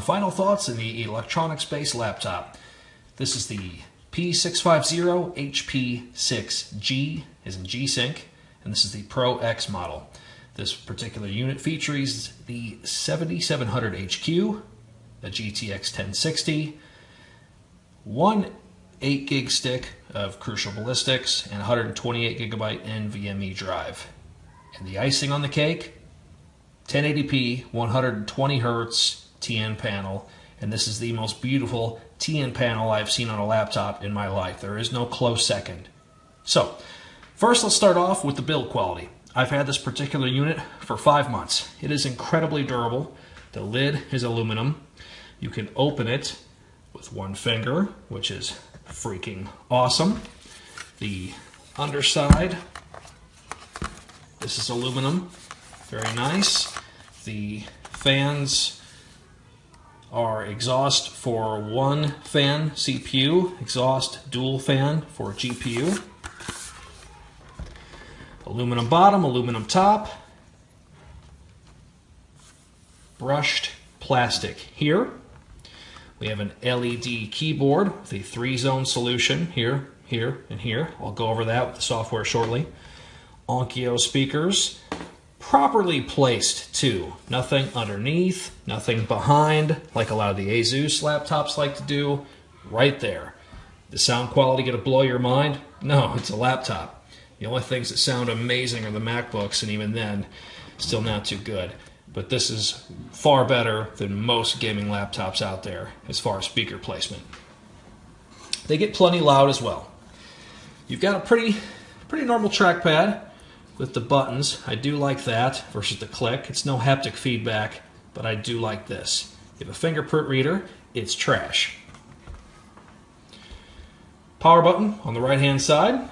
Final thoughts on the electronics-based laptop. This is the P650HP6G, as in G-Sync, and this is the Pro X model. This particular unit features the 7700HQ, a GTX 1060, one 8 gig stick of Crucial Ballistics, and 128 gigabyte NVMe drive. And the icing on the cake, 1080p, 120Hz TN panel, and this is the most beautiful TN panel I've seen on a laptop in my life. There is no close second. So, first let's start off with the build quality. I've had this particular unit for 5 months. It is incredibly durable. The lid is aluminum. You can open it with one finger, which is freaking awesome. The underside, this is aluminum, very nice. The fans are exhaust for one fan CPU, exhaust dual fan for GPU. Aluminum bottom, aluminum top, brushed plastic here. We have an LED keyboard with a 3-zone solution here, here, and here. I'll go over that with the software shortly. Onkyo speakers, properly placed too. Nothing underneath, nothing behind, like a lot of the Asus laptops like to do. Right there. The sound quality gonna blow your mind? No, it's a laptop. The only things that sound amazing are the MacBooks, and even then, still not too good. But this is far better than most gaming laptops out there as far as speaker placement. They get plenty loud as well. You've got a pretty normal trackpad with the buttons. I do like that versus the click. It's no haptic feedback, but I do like this. You have a fingerprint reader, it's trash. Power button on the right hand side.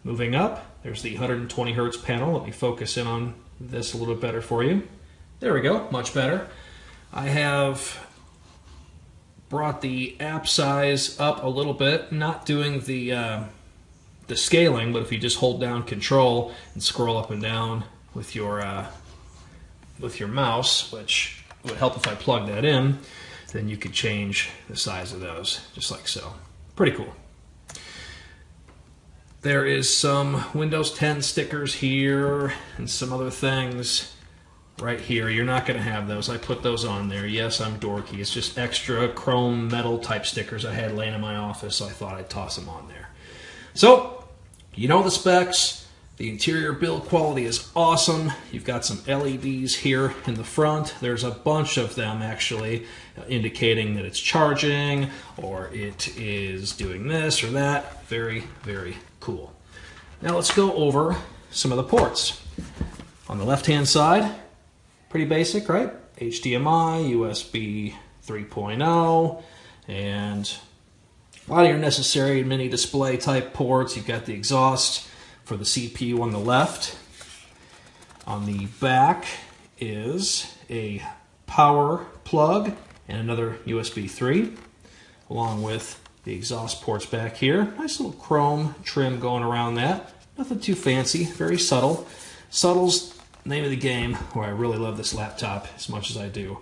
Moving up, there's the 120Hz panel. Let me focus in on this a little bit better for you. There we go, much better. I have brought the app size up a little bit, not doing the scaling, but if you just hold down Control and scroll up and down with your mouse, which would help if I plug that in, then you could change the size of those, just like so. Pretty cool. There is some Windows 10 stickers here and some other things right here. You're not going to have those. I put those on there. Yes, I'm dorky. It's just extra chrome metal type stickers I had laying in my office, so I thought I'd toss them on there. So, you know the specs. The interior build quality is awesome. You've got some LEDs here in the front. There's a bunch of them actually indicating that it's charging or it is doing this or that. Very, very cool. Now let's go over some of the ports. On the left-hand side, pretty basic, right? HDMI, USB 3.0, and a lot of your necessary mini display type ports. You've got the exhaust for the CPU on the left. On the back is a power plug and another USB 3, along with the exhaust ports back here. Nice little chrome trim going around that. Nothing too fancy, very subtle. Subtle's the name of the game, where I really love this laptop as much as I do.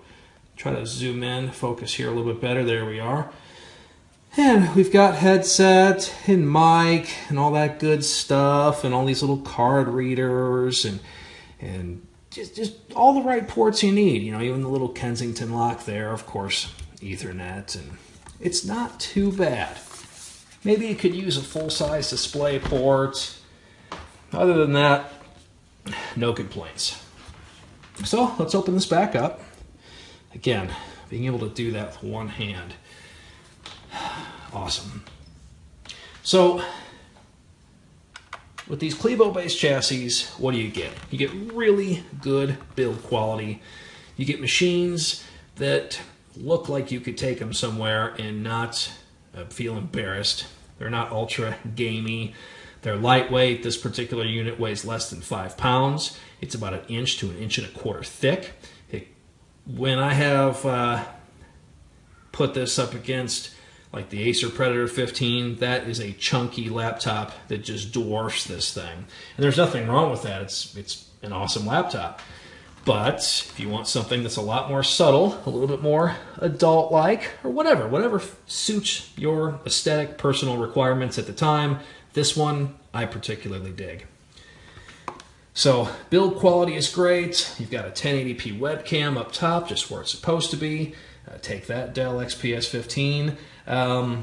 Try to zoom in, focus here a little bit better. There we are. And we've got headset and mic and all that good stuff and all these little card readers and just all the right ports you need. You know, even the little Kensington lock there, of course, Ethernet, and it's not too bad. Maybe you could use a full-size display port. Other than that, no complaints. So let's open this back up. Again, being able to do that with one hand. Awesome. So, with these Clevo-based chassis, what do you get? You get really good build quality. You get machines that look like you could take them somewhere and not feel embarrassed. They're not ultra gamey. They're lightweight. This particular unit weighs less than 5 pounds. It's about 1 inch to 1.25 inches thick. When I have put this up against like the Acer Predator 15, that is a chunky laptop that just dwarfs this thing. And there's nothing wrong with that. It's an awesome laptop. But if you want something that's a lot more subtle, a little bit more adult-like, or whatever suits your aesthetic, personal requirements at the time, this one I particularly dig. So build quality is great. You've got a 1080p webcam up top, just where it's supposed to be. Take that, Dell XPS 15. A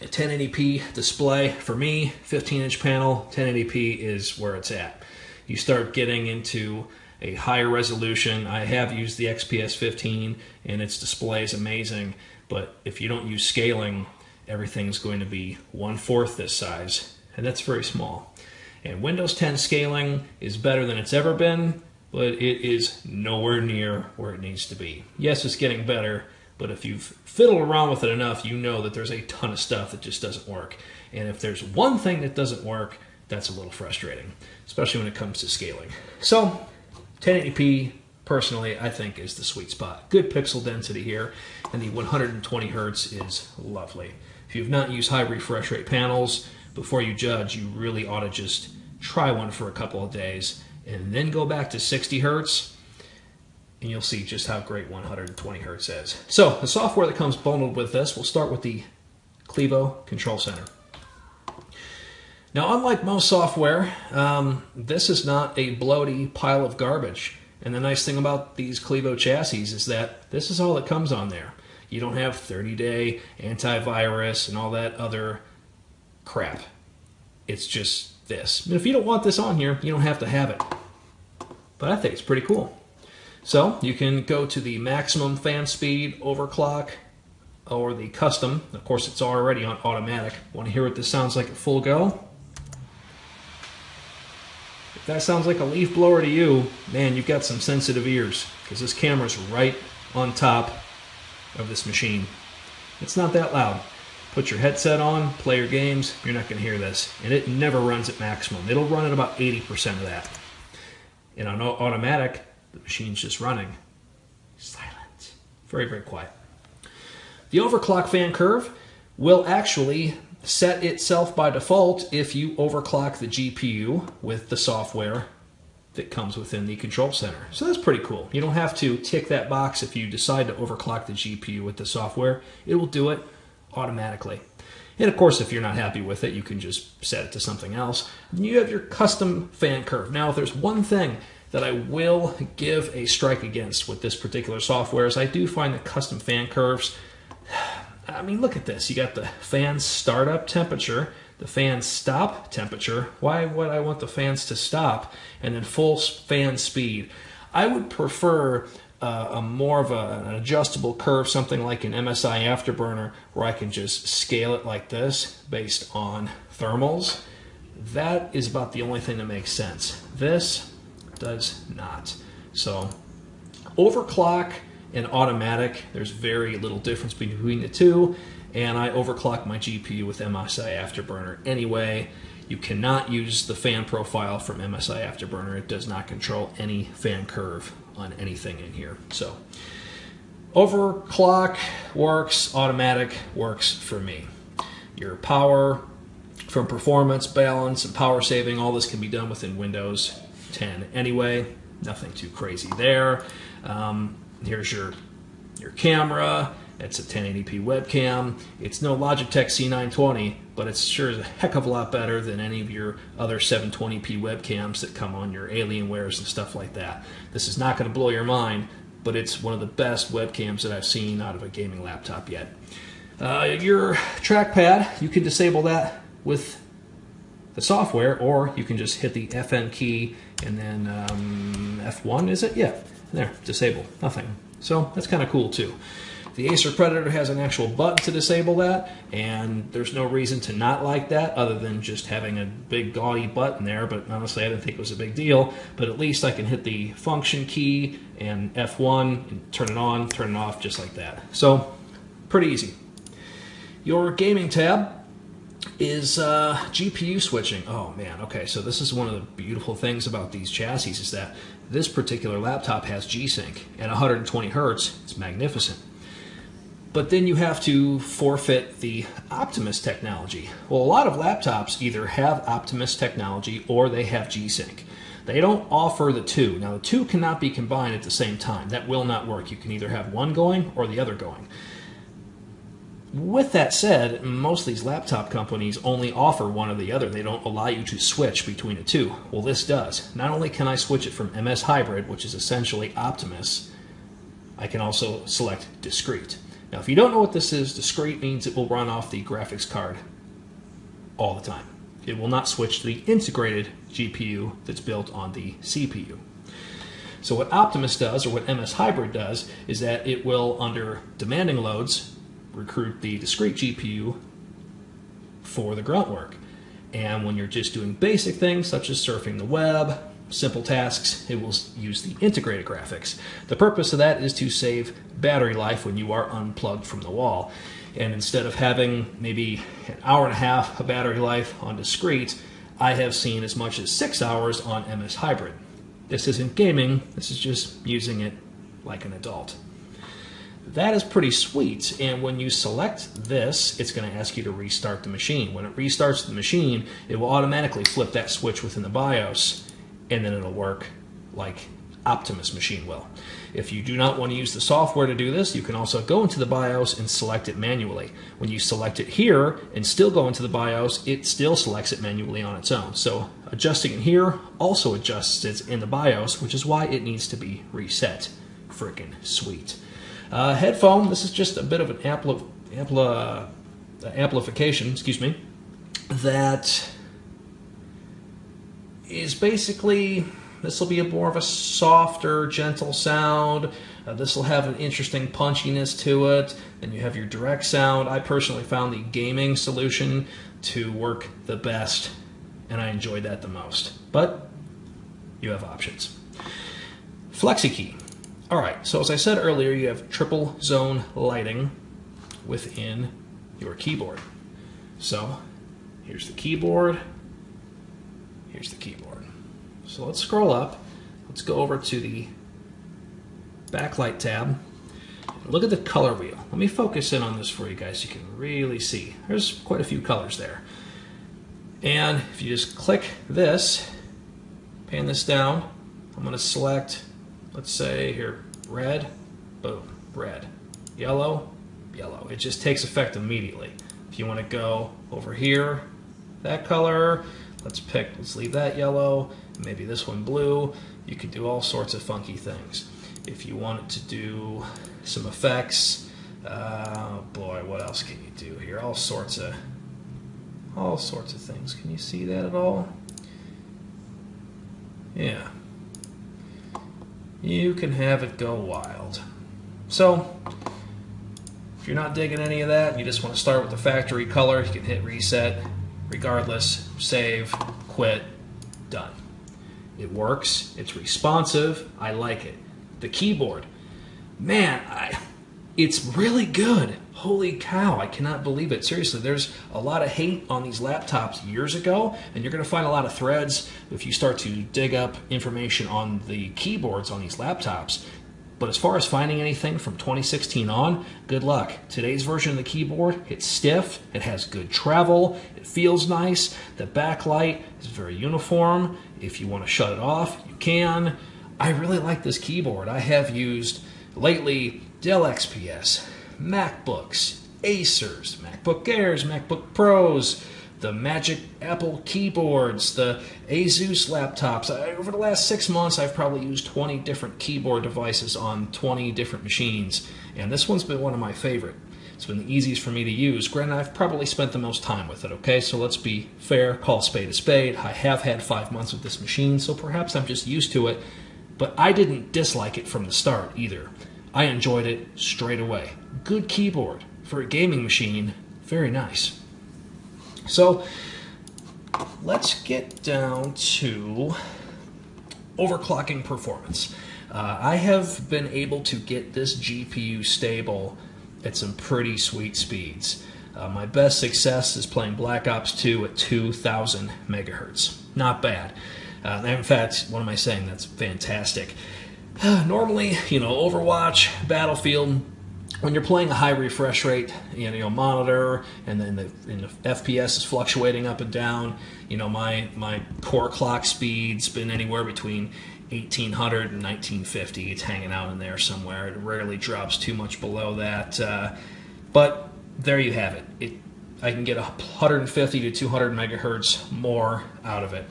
1080p display for me, 15-inch panel, 1080p is where it's at. You start getting into a higher resolution. I have used the XPS 15 and its display is amazing, but if you don't use scaling, everything's going to be 1/4 this size, and that's very small. And Windows 10 scaling is better than it's ever been, but it is nowhere near where it needs to be. Yes, it's getting better, but if you've fiddled around with it enough, you know that there's a ton of stuff that just doesn't work. And if there's one thing that doesn't work, that's a little frustrating, especially when it comes to scaling. So 1080p, personally, I think is the sweet spot. Good pixel density here, and the 120 Hertz is lovely. If you've not used high refresh rate panels, before you judge, you really ought to just try one for a couple of days and then go back to 60 Hertz, and you'll see just how great 120 Hertz is. So the software that comes bundled with this, we'll start with the Clevo Control Center. Now, unlike most software, this is not a bloaty pile of garbage. And the nice thing about these Clevo chassis is that this is all that comes on there. You don't have 30-day antivirus and all that other crap. It's just this. And if you don't want this on here, you don't have to have it. But I think it's pretty cool. So you can go to the maximum fan speed, overclock, or the custom. Of course, it's already on automatic. Want to hear what this sounds like at full go? If that sounds like a leaf blower to you, man, you've got some sensitive ears, because this camera's right on top of this machine. It's not that loud. Put your headset on, play your games, you're not going to hear this. And it never runs at maximum. It'll run at about 80% of that. And on automatic, the machine's just running. Silent. Very, very quiet. The overclock fan curve will actually set itself by default if you overclock the GPU with the software that comes within the control center. So that's pretty cool. You don't have to tick that box if you decide to overclock the GPU with the software. It will do it automatically. And of course, if you're not happy with it, you can just set it to something else. And you have your custom fan curve. Now, if there's one thing that I will give a strike against with this particular software is I do find the custom fan curves, I mean, look at this. You got the fan startup temperature, the fan stop temperature. Why would I want the fans to stop? And then full fan speed. I would prefer a more of an adjustable curve, something like an MSI Afterburner, where I can just scale it like this based on thermals. That is about the only thing that makes sense. This does not. So overclock and automatic, there's very little difference between the two, and I overclock my GPU with MSI Afterburner anyway. You cannot use the fan profile from MSI Afterburner. It does not control any fan curve on anything in here. So overclock works, automatic works for me. Your power from performance, balance, and power saving, all this can be done within Windows 10 anyway. Nothing too crazy there. Here's your camera. It's a 1080p webcam. It's no Logitech C920, but it's sure is a heck of a lot better than any of your other 720p webcams that come on your Alienwares and stuff like that. This is not going to blow your mind, but it's one of the best webcams that I've seen out of a gaming laptop yet. Your trackpad, you can disable that with the software, or you can just hit the FN key and then F1, is it? Yeah, there, disable, nothing. So that's kind of cool too. The Acer Predator has an actual button to disable that, and there's no reason to not like that other than just having a big gaudy button there, but honestly I didn't think it was a big deal. But at least I can hit the function key and F1 and turn it on, turn it off just like that. So pretty easy. Your gaming tab is GPU switching. Oh man, okay, so this is one of the beautiful things about these chassis is that this particular laptop has G-Sync and 120 Hertz. It's magnificent. But then you have to forfeit the Optimus technology. Well, a lot of laptops either have Optimus technology or they have G-Sync. They don't offer the two. Now, the two cannot be combined at the same time. That will not work. You can either have one going or the other going. With that said, most of these laptop companies only offer one or the other. They don't allow you to switch between the two. Well, this does. Not only can I switch it from MS Hybrid, which is essentially Optimus, I can also select Discrete. Now, if you don't know what this is, Discrete means it will run off the graphics card all the time. It will not switch to the integrated GPU that's built on the CPU. So what Optimus does, or what MS Hybrid does, is that it will, under demanding loads, recruit the discrete GPU for the grunt work. And when you're just doing basic things such as surfing the web, simple tasks, it will use the integrated graphics. The purpose of that is to save battery life when you are unplugged from the wall. And instead of having maybe an hour and a half of battery life on discrete, I have seen as much as 6 hours on MS Hybrid. This isn't gaming, this is just using it like an adult. That is pretty sweet, and when you select this, it's going to ask you to restart the machine. When it restarts the machine, it will automatically flip that switch within the BIOS, and then it'll work like Optimus machine will. If you do not want to use the software to do this, you can also go into the BIOS and select it manually. When you select it here and still go into the BIOS, it still selects it manually on its own. So adjusting it here also adjusts it in the BIOS, which is why it needs to be reset. Frickin' sweet. Headphone, this is just a bit of an amplification, that is basically, this will be more of a softer, gentle sound. This will have an interesting punchiness to it. Then you have your direct sound. I personally found the gaming solution to work the best, and I enjoyed that the most. But you have options. FlexiKey. All right, so as I said earlier, you have triple zone lighting within your keyboard. So here's the keyboard, here's the keyboard. So let's scroll up, let's go over to the backlight tab. Look at the color wheel. Let me focus in on this for you guys so you can really see. There's quite a few colors there. And if you just click this, pan this down, I'm going to select, let's say here, red, boom, red, yellow, yellow. It just takes effect immediately. If you want to go over here, that color, let's leave that yellow, maybe this one blue. You could do all sorts of funky things. If you wanted to do some effects, boy, what else can you do here? All sorts of things. Can you see that at all? Yeah. You can have it go wild. So, if you're not digging any of that, you just want to start with the factory color, you can hit reset, regardless, save, quit, done. It works, it's responsive, I like it. The keyboard, man, it's really good. Holy cow, I cannot believe it. Seriously, there's a lot of hate on these laptops years ago, and you're going to find a lot of threads if you start to dig up information on the keyboards on these laptops. But as far as finding anything from 2016 on, good luck. Today's version of the keyboard, it's stiff, it has good travel, it feels nice, the backlight is very uniform. If you want to shut it off, you can. I really like this keyboard. I have used lately Dell XPS, MacBooks, Acers, MacBook Airs, MacBook Pros, the Magic Apple keyboards, the Asus laptops. Over the last 6 months, I've probably used 20 different keyboard devices on 20 different machines, and this one's been one of my favorite. It's been the easiest for me to use. Granted, I've probably spent the most time with it, okay? So let's be fair, call a spade a spade. I have had 5 months with this machine, so perhaps I'm just used to it, but I didn't dislike it from the start either. I enjoyed it straight away. Good keyboard for a gaming machine, very nice. So let's get down to overclocking performance. I have been able to get this GPU stable at some pretty sweet speeds. My best success is playing Black Ops 2 at 2000 megahertz. Not bad. In fact, what am I saying? That's fantastic. Normally, Overwatch, Battlefield, when you're playing a high refresh rate, monitor, and then the FPS is fluctuating up and down. My core clock speed's been anywhere between 1800 and 1950. It's hanging out in there somewhere. It rarely drops too much below that. But there you have it. I can get 150 to 200 megahertz more out of it.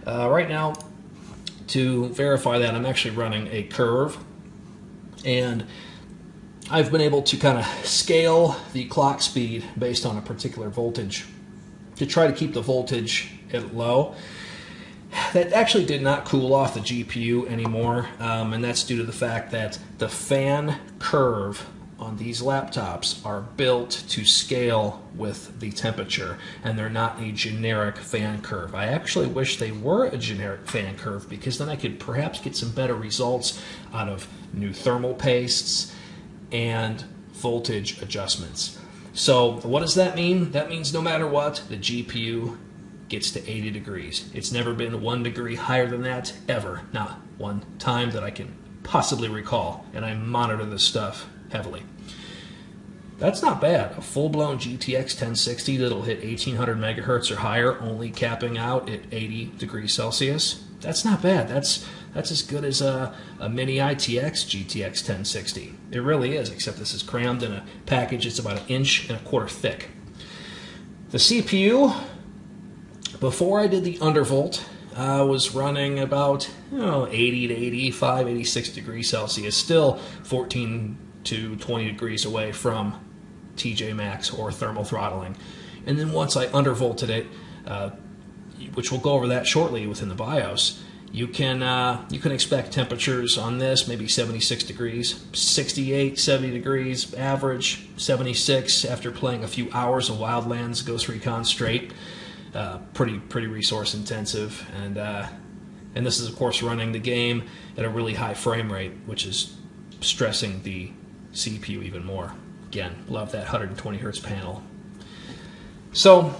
Right now, to verify that, I'm actually running a curve, and I've been able to kind of scale the clock speed based on a particular voltage to try to keep the voltage at low. That actually did not cool off the GPU anymore, and that's due to the fact that the fan curve on these laptops are built to scale with the temperature, and they're not a generic fan curve. I actually wish they were a generic fan curve, because then I could perhaps get some better results out of new thermal pastes and voltage adjustments. So what does that mean? That means no matter what, the GPU gets to 80 degrees. It's never been 1 degree higher than that, ever. Not one time that I can possibly recall, and I monitor this stuff heavily. That's not bad. A full-blown GTX 1060 that'll hit 1800 megahertz or higher, only capping out at 80 degrees Celsius. That's not bad. That's as good as a mini ITX GTX 1060. It really is, except this is crammed in a package that's about 1.25 inches thick. The CPU, before I did the undervolt, was running about 80 to 85, 86 degrees Celsius, still 14 to 20 degrees away from TJ Max or thermal throttling. And then once I undervolted it, which we'll go over that shortly within the BIOS, you can expect temperatures on this maybe 76 degrees, 68, 70 degrees, average 76 after playing a few hours of Wildlands Ghost Recon straight. Pretty resource intensive, and this is of course running the game at a really high frame rate, which is stressing the CPU even more. Again, love that 120 Hz panel. So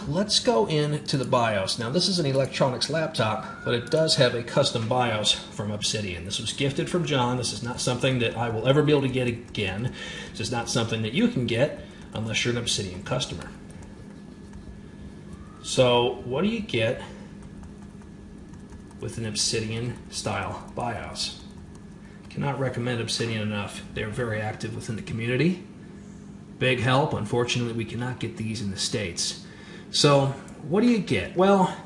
let's go into the BIOS. Now this is an Eluktronics laptop, but it does have a custom BIOS from Obsidian. This was gifted from John. This is not something that I will ever be able to get again. This is not something that you can get unless you're an Obsidian customer. So what do you get with an Obsidian style BIOS? Cannot recommend Obsidian enough. They're very active within the community. Big help. Unfortunately, we cannot get these in the States. So what do you get? Well,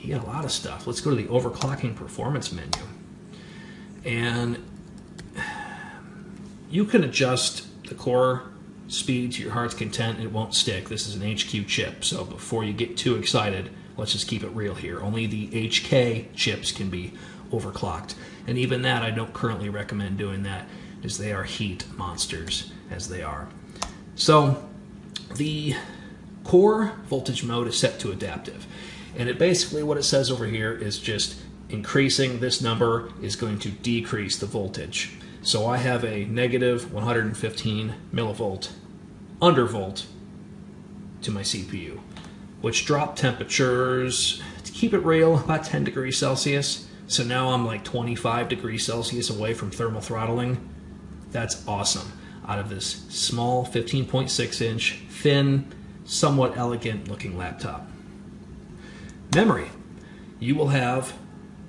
you get a lot of stuff. Let's go to the overclocking performance menu. And you can adjust the core speed to your heart's content. It won't stick. This is an HQ chip, so before you get too excited, let's just keep it real here. Only the HK chips can be overclocked, and even that I don't currently recommend doing that, as they are heat monsters as they are. So the core voltage mode is set to adaptive, and it basically, what it says over here is just increasing this number is going to decrease the voltage. So I have a negative 115 millivolt undervolt to my CPU, which dropped temperatures, to keep it real, about 10 degrees Celsius. So now I'm like 25 degrees Celsius away from thermal throttling. That's awesome. Out of this small 15.6 inch, thin, somewhat elegant looking laptop. Memory. You will have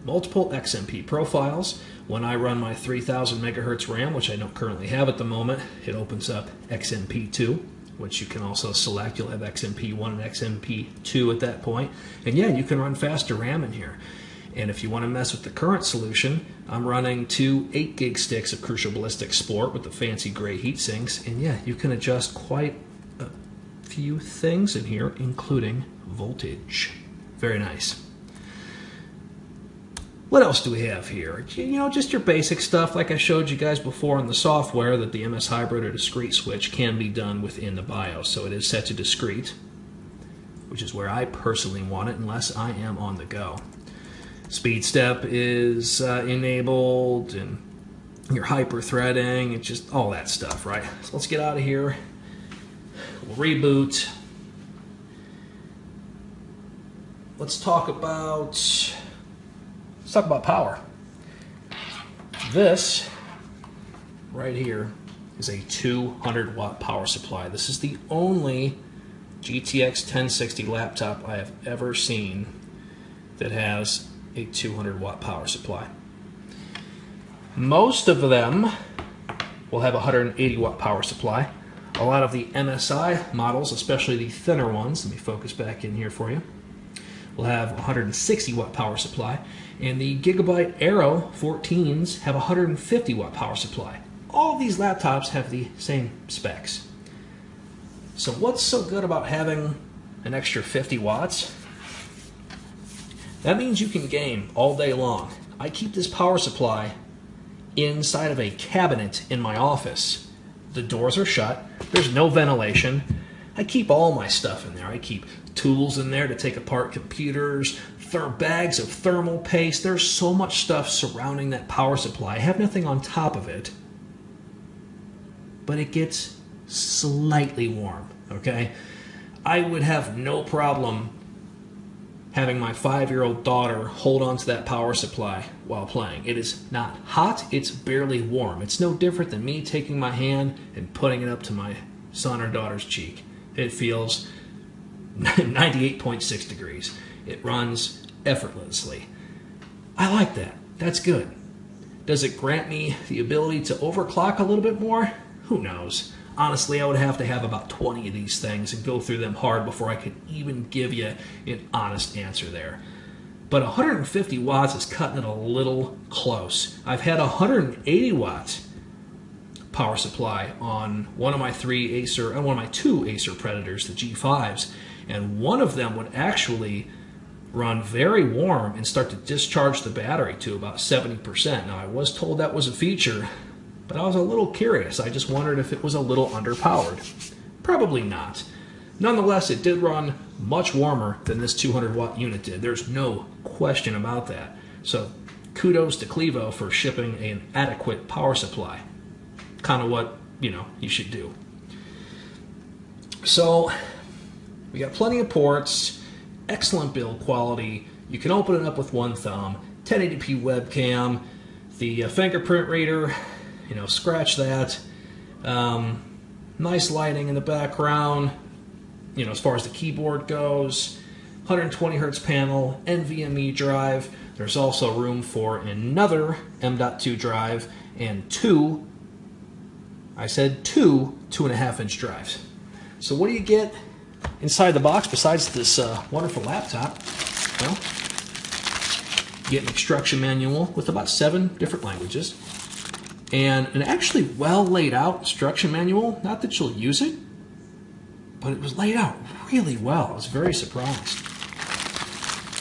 multiple XMP profiles. When I run my 3000 megahertz RAM, which I don't currently have at the moment, it opens up XMP2, which you can also select. You'll have XMP1 and XMP2 at that point. And yeah, you can run faster RAM in here. And if you want to mess with the current solution, I'm running two 8 gig sticks of Crucial Ballistic Sport with the fancy gray heat sinks. And yeah, you can adjust quite a few things in here, including voltage. Very nice. What else do we have here? Just your basic stuff like I showed you guys before on the software, that the MS Hybrid or discrete switch can be done within the BIOS. So it is set to discrete, which is where I personally want it unless I am on the go. Speed step is enabled, and your hyper-threading, it's just all that stuff, right? So let's get out of here. We'll reboot. Let's talk about power. This right here is a 200 watt power supply. This is the only GTX 1060 laptop I have ever seen that has a 200 watt power supply. Most of them will have a 180 watt power supply. A lot of the MSI models, especially the thinner ones, let me focus back in here for you, will have 160 watt power supply, and the Gigabit Aero 14s have a 150 watt power supply. All of these laptops have the same specs. So what's so good about having an extra 50 watts? That means you can game all day long. I keep this power supply inside of a cabinet in my office. The doors are shut, there's no ventilation. I keep all my stuff in there. I keep tools in there to take apart computers, bags of thermal paste. There's so much stuff surrounding that power supply. I have nothing on top of it, but it gets slightly warm, okay? I would have no problem having my 5-year-old daughter hold on to that power supply while playing. It is not hot, it's barely warm. It's no different than me taking my hand and putting it up to my son or daughter's cheek. It feels 98.6 degrees. It runs effortlessly. I like that. That's good. Does it grant me the ability to overclock a little bit more? Who knows? Honestly, I would have to have about 20 of these things and go through them hard before I could even give you an honest answer there. But 150 watts is cutting it a little close. I've had a 180 watt power supply on one of my two Acer Predators, the G5s, and one of them would actually run very warm and start to discharge the battery to about 70%. Now, I was told that was a feature, but I was a little curious. I just wondered if it was a little underpowered. Probably not. Nonetheless, it did run much warmer than this 200 watt unit did. There's no question about that. So kudos to Clevo for shipping an adequate power supply. Kind of what, you should do. So we got plenty of ports, excellent build quality. You can open it up with one thumb, 1080p webcam, the fingerprint reader, scratch that. Nice lighting in the background, as far as the keyboard goes. 120Hz panel, NVMe drive. There's also room for another M.2 drive and two 2.5-inch drives. So what do you get inside the box besides this wonderful laptop? Well, you get an instruction manual with about 7 different languages, and an actually well laid out instruction manual. Not that you'll use it, but it was laid out really well. I was very surprised.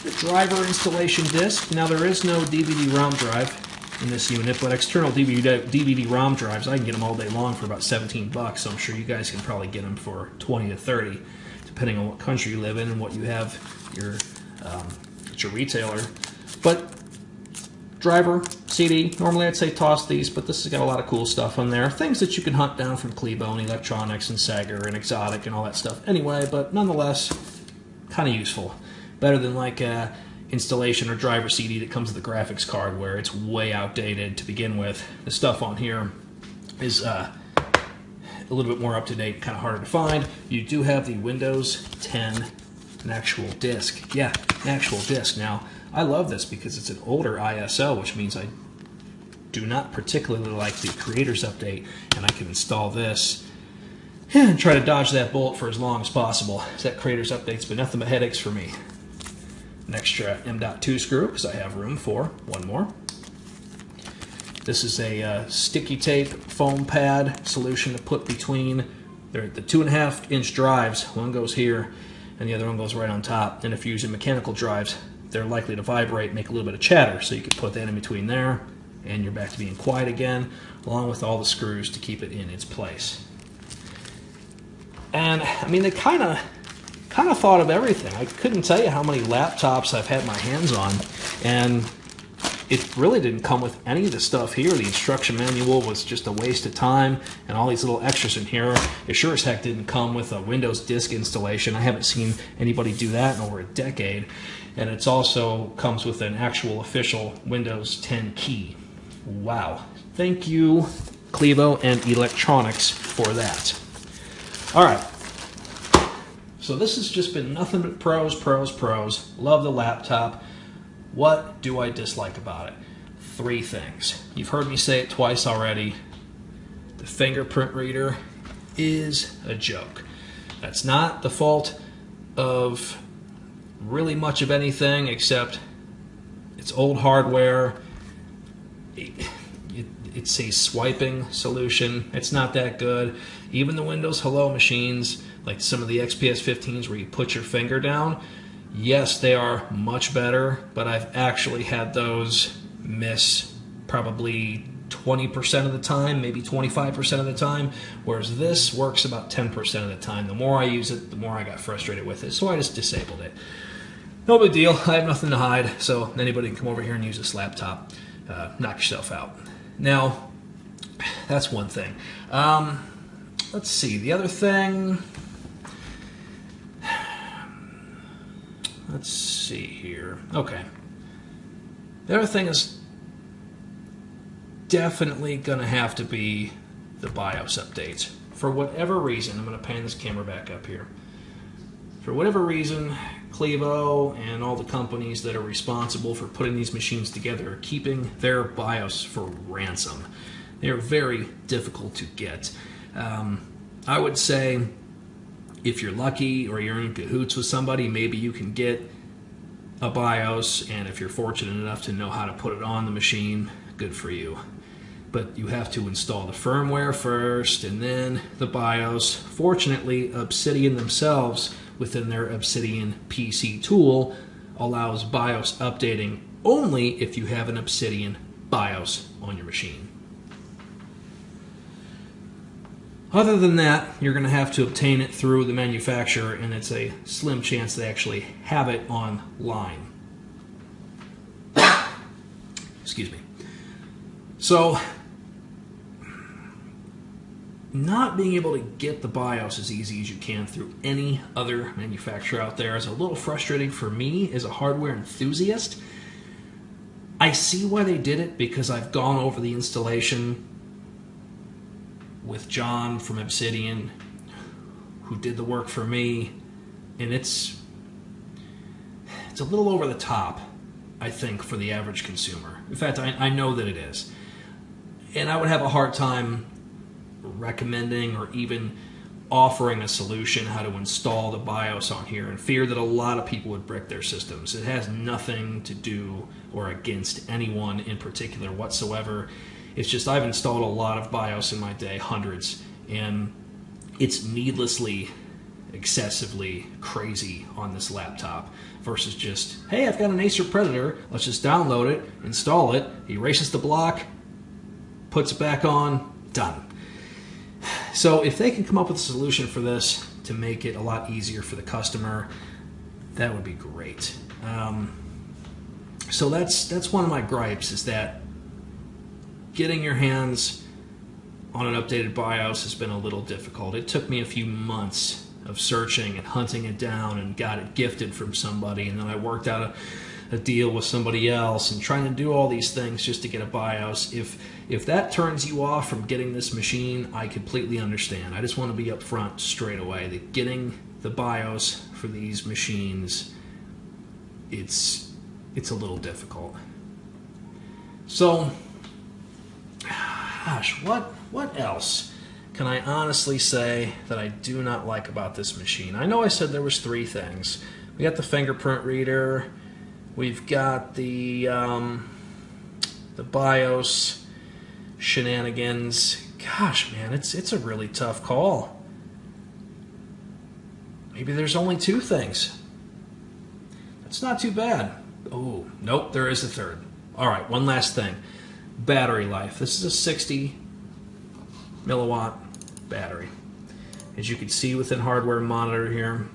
The driver installation disc. Now, there is no DVD-ROM drive in this unit, but external DVD-ROM drives, I can get them all day long for about $17, so I'm sure you guys can probably get them for 20 to 30, depending on what country you live in and what you have at your retailer. But driver, CD, normally I'd say toss these, but this has got a lot of cool stuff on there. Things that you can hunt down from Clevo and Eluktronics and Sega and Exotic and all that stuff anyway, but nonetheless, kind of useful. Better than like a installation or driver CD that comes with a graphics card where it's way outdated to begin with. The stuff on here is a little bit more up-to-date, kind of harder to find. You do have the Windows 10, an actual disc. Yeah, an actual disc. Now, I love this because it's an older ISO, which means I do not particularly like the Creators Update, and I can install this and try to dodge that bullet for as long as possible. That Creators Update's been nothing but headaches for me. An extra M.2 screw, because I have room for one more. This is a sticky tape foam pad solution to put between the 2.5-inch drives. One goes here, and the other one goes right on top. And if you're using mechanical drives, they're likely to vibrate, make a little bit of chatter. So you can put that in between there, and you're back to being quiet again, along with all the screws to keep it in its place. And, I mean, they kind of thought of everything. I couldn't tell you how many laptops I've had my hands on, and it really didn't come with any of the stuff here. The instruction manual was just a waste of time, and all these little extras in here. It sure as heck didn't come with a Windows disk installation. I haven't seen anybody do that in over a decade. And it also comes with an actual official Windows 10 key. Wow. Thank you, Clevo and Eluktronics for that. All right. So this has just been nothing but pros, pros, pros. Love the laptop. What do I dislike about it? 3 things. You've heard me say it twice already. The fingerprint reader is a joke. That's not the fault of really much of anything except it's old hardware. It's a swiping solution. It's not that good. Even the Windows Hello machines, like some of the XPS 15s where you put your finger down, yes, they are much better, but I've actually had those miss probably 20% of the time, maybe 25% of the time, whereas this works about 10% of the time. The more I use it, the more I got frustrated with it, so I just disabled it. No big deal. I have nothing to hide, so anybody can come over here and use this laptop. Knock yourself out. Now, that's one thing. Let's see. The other thing... Let's see here. Okay. The other thing is definitely going to have to be the BIOS updates. For whatever reason, I'm going to pan this camera back up here. For whatever reason, Clevo and all the companies that are responsible for putting these machines together are keeping their BIOS for ransom. They're very difficult to get. I would say if you're lucky or you're in cahoots with somebody, maybe you can get a BIOS, and if you're fortunate enough to know how to put it on the machine, good for you. But you have to install the firmware first and then the BIOS. Fortunately, Obsidian themselves, within their Obsidian PC tool, allows BIOS updating only if you have an Obsidian BIOS on your machine. Other than that, you're going to have to obtain it through the manufacturer, and it's a slim chance they actually have it online. Excuse me. So, not being able to get the BIOS as easy as you can through any other manufacturer out there is a little frustrating for me as a hardware enthusiast. I see why they did it because I've gone over the installation with John from Obsidian, who did the work for me, and it's a little over the top, I think, for the average consumer. In fact, I know that it is. And I would have a hard time recommending or even offering a solution how to install the BIOS on here, and fear that a lot of people would brick their systems. It has nothing to do or against anyone in particular whatsoever. It's just I've installed a lot of BIOS in my day, hundreds, and it's needlessly, excessively crazy on this laptop versus just, hey, I've got an Acer Predator, let's just download it, install it, erases the block, puts it back on, done. So if they can come up with a solution for this to make it a lot easier for the customer, that would be great. So that's one of my gripes, is that getting your hands on an updated BIOS has been a little difficult. It took me a few months of searching and hunting it down and got it gifted from somebody, and then I worked out a deal with somebody else and trying to do all these things just to get a BIOS. If that turns you off from getting this machine, I completely understand. I just want to be upfront straight away that getting the BIOS for these machines, it's a little difficult. So, gosh, what else can I honestly say that I do not like about this machine? I know I said there was 3 things. We got the fingerprint reader, we've got the BIOS shenanigans. Gosh, man, it's a really tough call. Maybe there's only 2 things. That's not too bad. Oh, nope, there is a 3rd. All right, one last thing. Battery life. This is a 60 milliwatt battery. As you can see within hardware monitor here,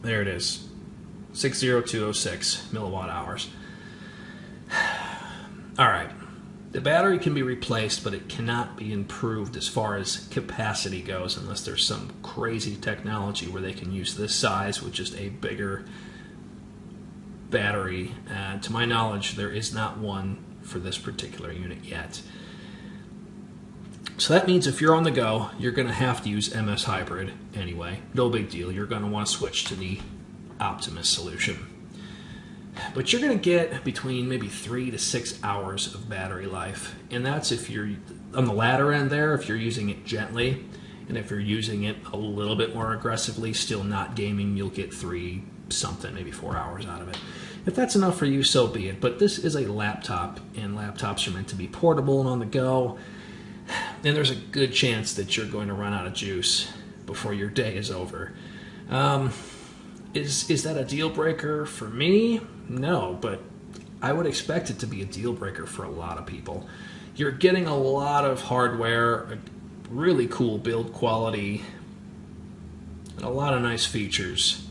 there it is, 60206 milliwatt hours. All right, the battery can be replaced, but it cannot be improved as far as capacity goes unless there's some crazy technology where they can use this size with just a bigger battery. To my knowledge, there is not one for this particular unit yet. So that means if you're on the go, you're going to have to use MS Hybrid anyway. No big deal. You're going to want to switch to the Optimus solution. But you're going to get between maybe 3 to 6 hours of battery life. And that's if you're on the latter end there, if you're using it gently. And if you're using it a little bit more aggressively, still not gaming, you'll get 3 something, maybe 4 hours out of it. If that's enough for you, so be it. But this is a laptop, and laptops are meant to be portable and on the go. And there's a good chance that you're going to run out of juice before your day is over. Is that a deal breaker for me? No, but I would expect it to be a deal breaker for a lot of people. You're getting a lot of hardware, a really cool build quality, and a lot of nice features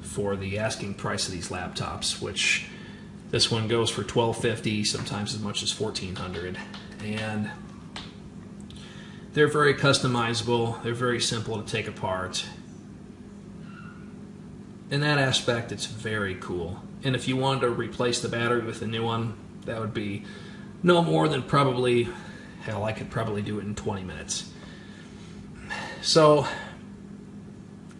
for the asking price of these laptops, which this one goes for $1,250, sometimes as much as $1,400. And they're very customizable, they're very simple to take apart. In that aspect, it's very cool. And if you wanted to replace the battery with a new one, that would be no more than probably, hell, I could probably do it in 20 minutes. So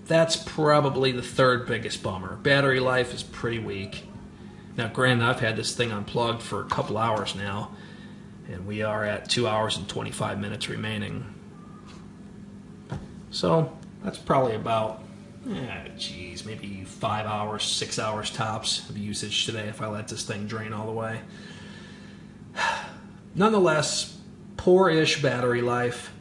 that's probably the third biggest bummer. Battery life is pretty weak. Now granted, I've had this thing unplugged for a couple hours now, and we are at 2 hours and 25 minutes remaining. So that's probably about, maybe 5 hours, 6 hours tops of usage today if I let this thing drain all the way. Nonetheless, poor-ish battery life.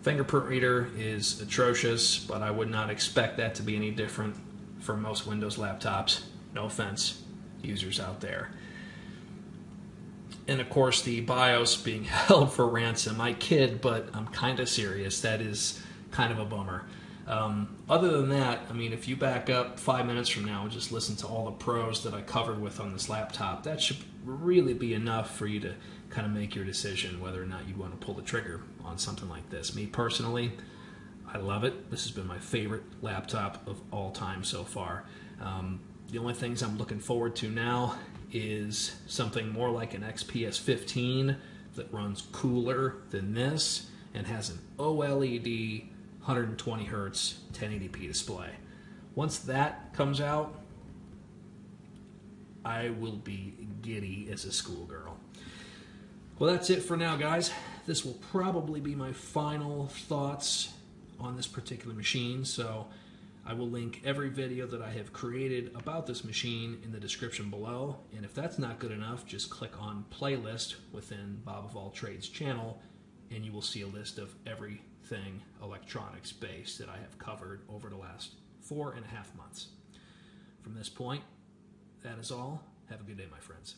Fingerprint reader is atrocious, but I would not expect that to be any different for most Windows laptops. No offense, users out there. And of course, the BIOS being held for ransom. I kid, but I'm kind of serious. That is kind of a bummer. Other than that, I mean, if you back up 5 minutes from now and just listen to all the pros that I covered with on this laptop, that should really be enough for you to kind of make your decision whether or not you want to pull the trigger on something like this. Me personally, I love it. This has been my favorite laptop of all time so far. The only things I'm looking forward to now is something more like an XPS 15 that runs cooler than this and has an OLED 120 Hz 1080p display. Once that comes out, I will be giddy as a schoolgirl. Well, that's it for now, guys. This will probably be my final thoughts on this particular machine, so I will link every video that I have created about this machine in the description below. And if that's not good enough, just click on playlist within Bob of All Trades channel, and you will see a list of everything electronics based that I have covered over the last 4.5 months. From this point, that is all. Have a good day, my friends.